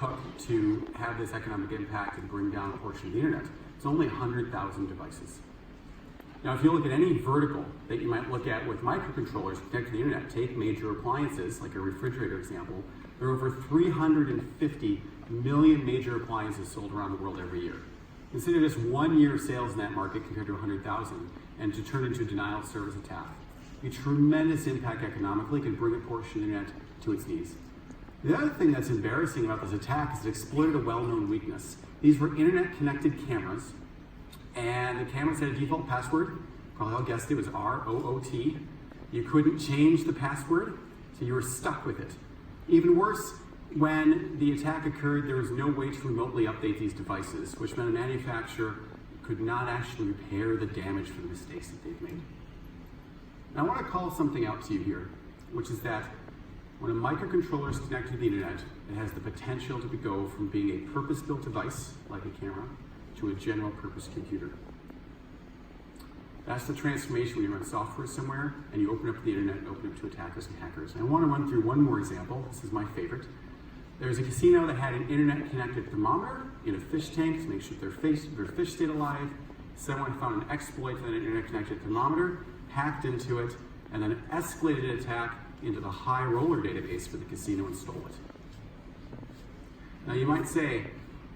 took to have this economic impact and bring down a portion of the internet? It's only 100,000 devices. Now, if you look at any vertical that you might look at with microcontrollers connected to the internet, take major appliances, like a refrigerator example, there are over 350 million major appliances sold around the world every year. Consider just 1 year of sales in that market compared to 100,000, and to turn into a denial of service attack. A tremendous impact economically can bring a portion of the internet to its knees. The other thing that's embarrassing about this attack is it exploited a well-known weakness. These were internet-connected cameras, and the cameras had a default password. Probably all guessed it was ROOT. You couldn't change the password, so you were stuck with it. Even worse, when the attack occurred, there was no way to remotely update these devices, which meant a manufacturer could not actually repair the damage from the mistakes that they've made. Now, I want to call something out to you here, which is that when a microcontroller is connected to the internet, it has the potential to go from being a purpose-built device, like a camera, to a general-purpose computer. That's the transformation when you run software somewhere and you open up the internet and open it to attackers and hackers. And I want to run through one more example. This is my favorite. There's a casino that had an internet-connected thermometer in a fish tank to make sure their fish stayed alive. Someone found an exploit for that internet-connected thermometer, hacked into it, and then escalated an attack into the high roller database for the casino and stole it. Now you might say,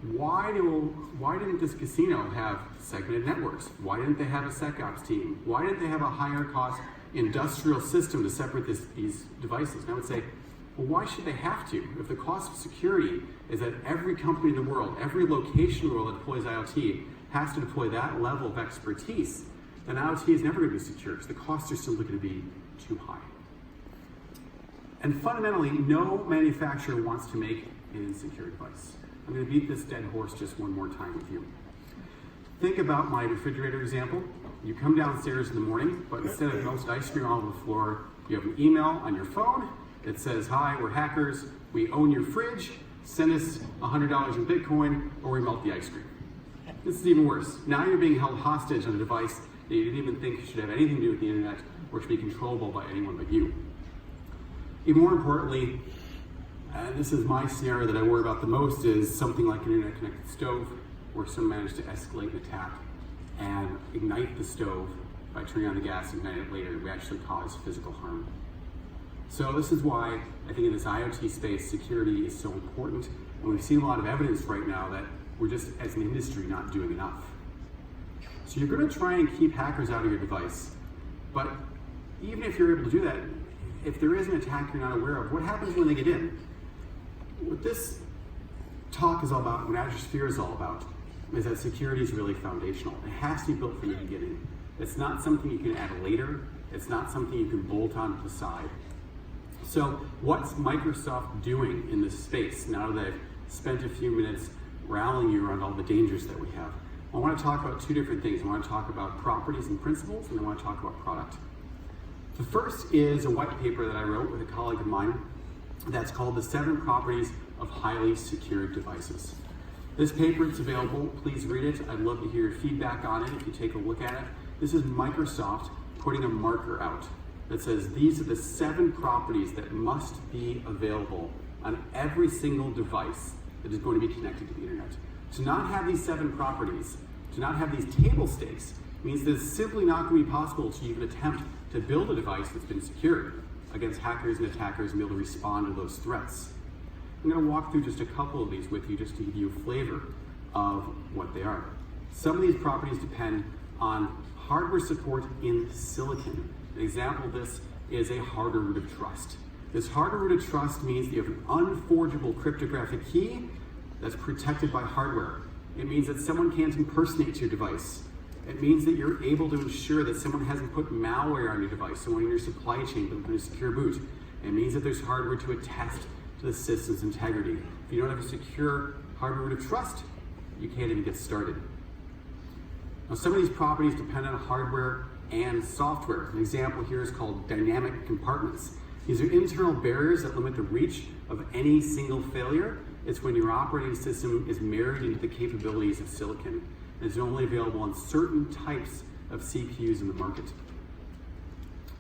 why didn't this casino have segmented networks? Why didn't they have a SecOps team? Why didn't they have a higher cost industrial system to separate these devices? And I would say, well, why should they have to? If the cost of security is that every company in the world, every location in the world that deploys IoT has to deploy that level of expertise, then IoT is never going to be secure because the costs are simply going to be too high. And fundamentally, no manufacturer wants to make an insecure device. I'm going to beat this dead horse just one more time with you. Think about my refrigerator example. You come downstairs in the morning, but instead of most ice cream all over the floor, you have an email on your phone that says, hi, we're hackers, we own your fridge, send us $100 in Bitcoin, or we melt the ice cream. This is even worse. Now you're being held hostage on a device that you didn't even think should have anything to do with the internet or should be controllable by anyone but you. Even more importantly, and this is my scenario that I worry about the most, is something like an internet-connected stove where someone managed to escalate an attack and ignite the stove by turning on the gas and ignite it later. We actually cause physical harm. So this is why I think in this IoT space, security is so important. And we've seen a lot of evidence right now that we're just, as an industry, not doing enough. So you're going to try and keep hackers out of your device. But even if you're able to do that, if there is an attack you're not aware of, what happens when they get in? What this talk is all about, what Azure Sphere is all about, is that security is really foundational. It has to be built from the beginning. It's not something you can add later. It's not something you can bolt on to the side. So what's Microsoft doing in this space now that I've spent a few minutes rallying you around all the dangers that we have? I want to talk about two different things. I want to talk about properties and principles, and I want to talk about product. The first is a white paper that I wrote with a colleague of mine that's called The 7 Properties of Highly Secured Devices. This paper is available. Please read it. I'd love to hear your feedback on it if you take a look at it. This is Microsoft putting a marker out that says these are the 7 properties that must be available on every single device that is going to be connected to the internet. To not have these 7 properties, to not have these table stakes, means that it's simply not going to be possible to even attempt to build a device that's been secured against hackers and attackers and be able to respond to those threats. I'm going to walk through just a couple of these with you just to give you a flavor of what they are. Some of these properties depend on hardware support in silicon. An example of this is a hardware root of trust. This hardware root of trust means that you have an unforgeable cryptographic key that's protected by hardware. It means that someone can't impersonate your device. It means that you're able to ensure that someone hasn't put malware on your device, someone in your supply chain doesn't put a secure boot. It means that there's hardware to attest to the system's integrity. If you don't have a secure hardware root of trust, you can't even get started. Now, some of these properties depend on hardware and software. An example here is called dynamic compartments. These are internal barriers that limit the reach of any single failure. It's when your operating system is married into the capabilities of silicon. And it's only available on certain types of CPUs in the market.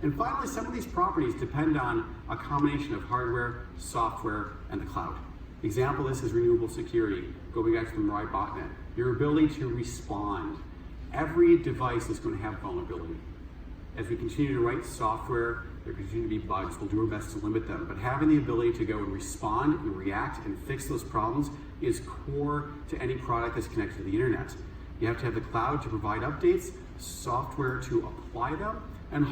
And finally, some of these properties depend on a combination of hardware, software, and the cloud. Example, this is renewable security. Going back to the Mirai botnet. Your ability to respond. Every device is going to have vulnerability. As we continue to write software, there continue to be bugs. We'll do our best to limit them. But having the ability to go and respond and react and fix those problems is core to any product that's connected to the internet. You have to have the cloud to provide updates, software to apply them, and